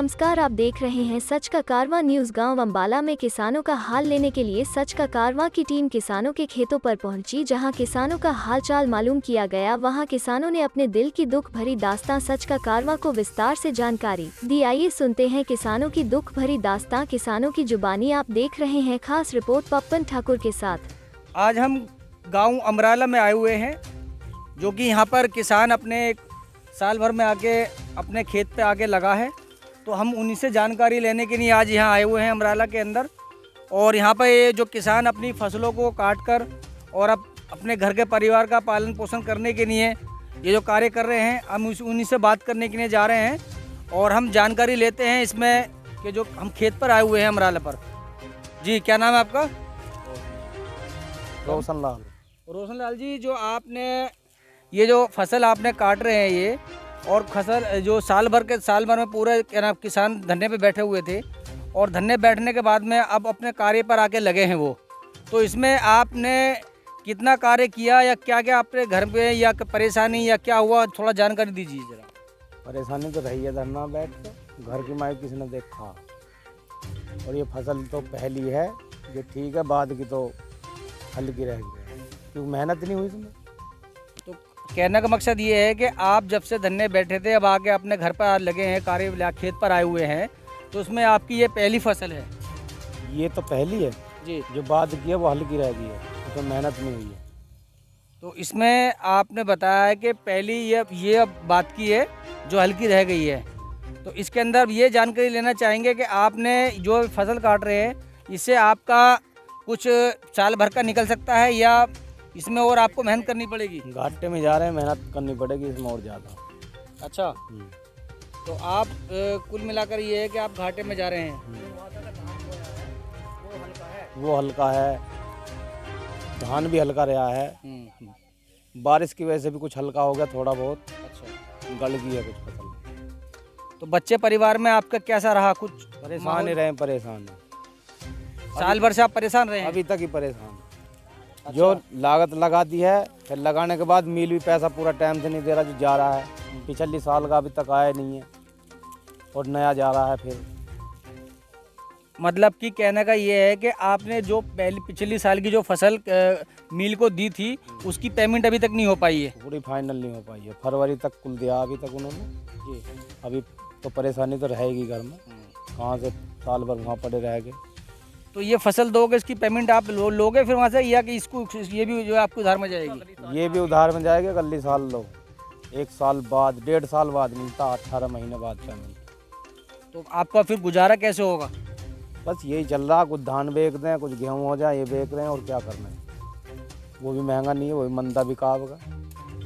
नमस्कार, आप देख रहे हैं सच का कारवां न्यूज। गांव अम्बाला में किसानों का हाल लेने के लिए सच का कारवां की टीम किसानों के खेतों पर पहुंची। जहां किसानों का हालचाल मालूम किया गया, वहां किसानों ने अपने दिल की दुख भरी दास्तां सच का कारवां को विस्तार से जानकारी दी। आइए सुनते हैं किसानों की दुख भरी दास्तां किसानों की जुबानी। आप देख रहे हैं खास रिपोर्ट पप्पन ठाकुर के साथ। आज हम गांव अमराला में आए हुए हैं, जो कि यहाँ पर किसान अपने साल भर में आके अपने खेत पे आके लगा है। तो हम उन्हीं से जानकारी लेने के लिए आज यहाँ आए हुए हैं अमराला के अंदर। और यहाँ पर ये जो किसान अपनी फसलों को काट कर और अब अपने घर के परिवार का पालन पोषण करने के लिए ये जो कार्य कर रहे हैं, हम उन्हीं से बात करने के लिए जा रहे हैं और हम जानकारी लेते हैं इसमें कि जो हम खेत पर आए हुए हैं अमराला पर। जी, क्या नाम है आपका? रोशन लाल। रोशन लाल जी, जो आपने ये जो फसल आपने काट रहे हैं ये, और फसल जो साल भर में पूरे किसान धरने पे बैठे हुए थे और धरने बैठने के बाद में अब अपने कार्य पर आके लगे हैं वो, तो इसमें आपने कितना कार्य किया या क्या क्या आपके घर पे या परेशानी या क्या हुआ, थोड़ा जानकारी दीजिए जरा। परेशानी तो रही है धरना बैठ के, घर की माई किसी ने देखा। और ये फसल तो पहली है जो ठीक है, बाद की तो हल्की रह गई क्योंकि मेहनत नहीं हुई इसमें। तो कहने का मकसद ये है कि आप जब से धरने बैठे थे अब आके अपने घर पर लगे हैं, कार्य खेत पर आए हुए हैं, तो उसमें आपकी ये पहली फसल है? ये तो पहली है जी। जो बाद की है वो हल्की रह गई है, तो मेहनत नहीं हुई है। तो इसमें आपने बताया है कि पहली ये अब बात की है जो हल्की रह गई है। तो इसके अंदर ये जानकारी लेना चाहेंगे कि आपने जो फसल काट रहे हैं इससे आपका कुछ साल भर का निकल सकता है या इसमें और आपको मेहनत करनी पड़ेगी? घाटे में जा रहे हैं, मेहनत करनी पड़ेगी इसमें और ज़्यादा। अच्छा, तो आप कुल मिलाकर ये है कि आप घाटे में जा रहे हैं। वो हल्का है, धान भी हल्का रहा है, बारिश की वजह से भी कुछ हल्का हो गया थोड़ा बहुत। अच्छा, गल गई है कुछ फसल। तो बच्चे परिवार में आपका कैसा रहा? कुछ परेशान ही रहे, परेशान है। साल भर से आप परेशान रहे हैं? अभी तक ही परेशान। अच्छा। जो लागत लगा दी है, फिर लगाने के बाद मिल भी पैसा पूरा टाइम से नहीं दे रहा, जो जा रहा है पिछली साल का अभी तक आया नहीं है और नया जा रहा है। फिर मतलब कि कहने का ये है कि आपने जो पिछली साल की जो फसल मिल को दी थी उसकी पेमेंट अभी तक नहीं हो पाई है? पूरी फाइनल नहीं हो पाई है, फरवरी तक कुल दिया अभी तक उन्होंने जी। अभी तो परेशानी तो रहेगी घर में, कहाँ से साल भर वहाँ पड़े रह गए। तो ये फसल दोगे, इसकी पेमेंट आप लोगे फिर वहाँ से, या कि इसको ये भी जो आपको उधार में जाएगी? ये भी उधार में जाएगा, अगली साल लो, 1 साल बाद 1.5 साल बाद मिलता, 18 महीने बाद पेमेंट। तो आपका फिर गुजारा कैसे होगा? बस यही चल रहा, कुछ धान बेच दें, कुछ गेहूँ हो जाए, ये बेच रहे हैं और क्या करना है। वो भी महंगा नहीं है, वो भी मंदा भी कहा होगा,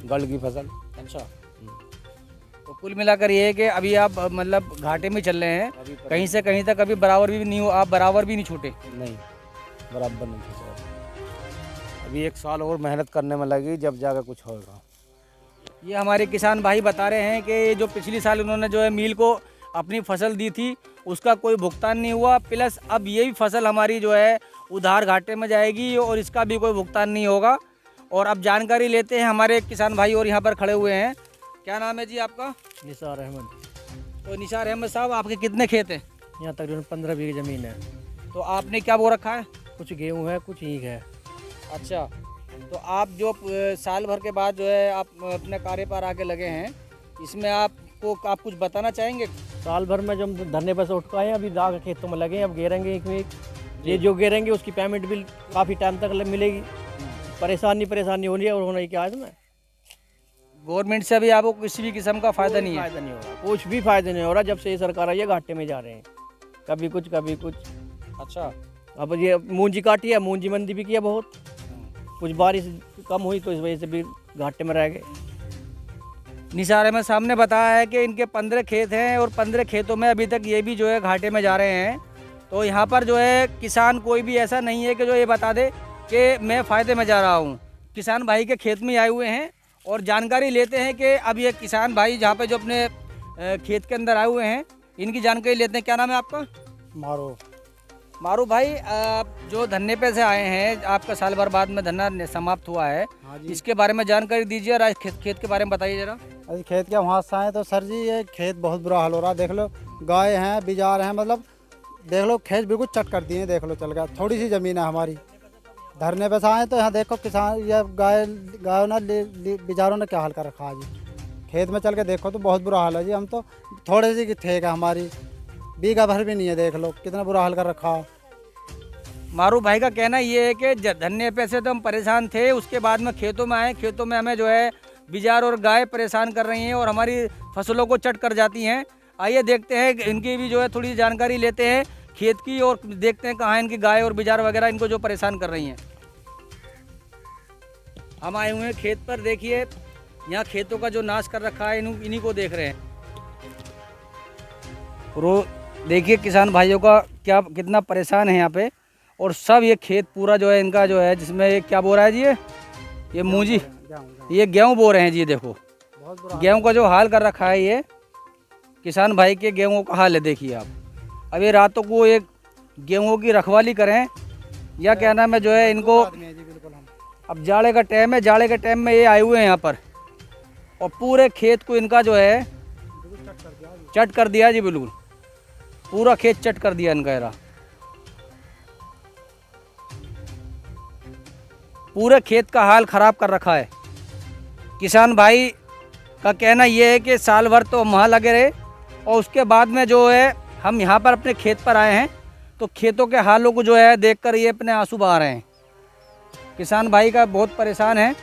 गल की फसल। अच्छा, तो कुल मिलाकर ये है कि अभी आप मतलब घाटे में चल रहे हैं, कहीं से कहीं तक अभी बराबर भी नहीं हो, आप बराबर भी नहीं छूटे? नहीं, बराबर नहीं छूटे। अभी 1 साल और मेहनत करने में लगी, जब जाकर कुछ होगा। ये हमारे किसान भाई बता रहे हैं कि जो पिछली साल उन्होंने जो है मिल को अपनी फसल दी थी उसका कोई भुगतान नहीं हुआ, प्लस अब ये भी फसल हमारी जो है उधार घाटे में जाएगी और इसका भी कोई भुगतान नहीं होगा। और अब जानकारी लेते हैं, हमारे किसान भाई और यहाँ पर खड़े हुए हैं। क्या नाम है जी आपका? निसार अहमद। तो निसार अहमद साहब, आपके कितने खेत हैं? यहाँ तकरीबन 15 बीघे ज़मीन है। तो आपने क्या बो रखा है? कुछ गेहूँ है, कुछ ईख है। अच्छा, तो आप जो साल भर के बाद जो है आप अपने कार्य पर आके लगे हैं, इसमें आप कुछ बताना चाहेंगे? साल भर में जब धरने पर से उठ के आए, अभी दाग खेतों में लगे हैं, अब गेरेंगे एक में एक। ये जो गेरेंगे उसकी पेमेंट भी काफ़ी टाइम तक मिलेगी। परेशानी हो रही है, और होना ही क्या है इसमें। गवर्नमेंट से अभी आपको किसी भी किस्म का फ़ायदा नहीं है? फ़ायदा नहीं हो रहा, कुछ भी फ़ायदा नहीं हो रहा। जब से ये सरकार आई है घाटे में जा रहे हैं, कभी कुछ कभी कुछ। अच्छा, अब ये मूंजी काटी है, मूंजी मंदी भी किया बहुत, कुछ बारिश कम हुई तो इस वजह से भी घाटे में रह गए। निसार अहमद साहब ने बताया है कि इनके 15 खेत हैं और 15 खेतों में अभी तक ये भी जो है घाटे में जा रहे हैं। तो यहाँ पर जो है किसान कोई भी ऐसा नहीं है कि जो ये बता दे कि मैं फ़ायदे में जा रहा हूँ। किसान भाई के खेत में आए हुए हैं और जानकारी लेते हैं कि अब ये किसान भाई जहाँ पे जो अपने खेत के अंदर आए हुए हैं इनकी जानकारी लेते हैं। क्या नाम है आपका? मारो भाई, आप जो धरने पे से आए हैं, आपका साल भर बाद में धरना समाप्त हुआ है, हाँ जी। इसके बारे में जानकारी दीजिए और खेत के बारे में बताइए जरा। अभी खेत के वहाँ से आए तो सर जी ये खेत बहुत बुरा हाल हो रहा है। देख लो गाय हैं, बिजार हैं, मतलब देख लो खेत बिल्कुल चट कर दिए। देख लो चल गया, थोड़ी सी ज़मीन है हमारी। धरने पे से आए तो यहाँ देखो किसान या गायों ने बिजारों ने क्या हाल कर रखा है जी। खेत में चल के देखो तो बहुत बुरा हाल है जी। हम तो थोड़े सी थे का हमारी बीघा भर भी नहीं है। देख लो कितना बुरा हाल कर रखा है। मारू भाई का कहना ये है कि धरने पे से तो हम परेशान थे, उसके बाद में खेतों में आए, खेतों में हमें जो है बिजार और गाय परेशान कर रही हैं और हमारी फसलों को चट कर जाती हैं। आइए देखते हैं इनकी भी जो है थोड़ी जानकारी लेते हैं खेत की और देखते हैं कहाँ इनकी गाय और बिजार वगैरह इनको जो परेशान कर रही हैं। हम आए हुए हैं खेत पर, देखिए यहाँ खेतों का जो नाश कर रखा है इन्हीं को देख रहे हैं। देखिए किसान भाइयों का क्या कितना परेशान है यहाँ पे। और सब ये खेत पूरा जो है इनका जो है, जिसमें ये क्या बो रहा है जी, ये मूंजी, ये गेहूँ बो रहे हैं जी। देखो गेहूँ का जो हाल कर रखा है ये किसान भाई के गेहूँ का हाल है। देखिए आप अभी रातों को एक गेहूँ की रखवाली करें या क्या नाम है जो है इनको। अब जाड़े का टाइम है, जाड़े के टाइम में ये आए हुए हैं यहाँ पर और पूरे खेत को इनका जो है चट कर दिया जी। बिल्कुल पूरा खेत चट कर दिया इनका। एरा पूरे खेत का हाल ख़राब कर रखा है। किसान भाई का कहना ये है कि साल भर तो हम वहाँ लगे रहे और उसके बाद में जो है हम यहाँ पर अपने खेत पर आए हैं तो खेतों के हालों को जो है देखकर ये अपने आंसू बहा रहे हैं। किसान भाई का बहुत परेशान है।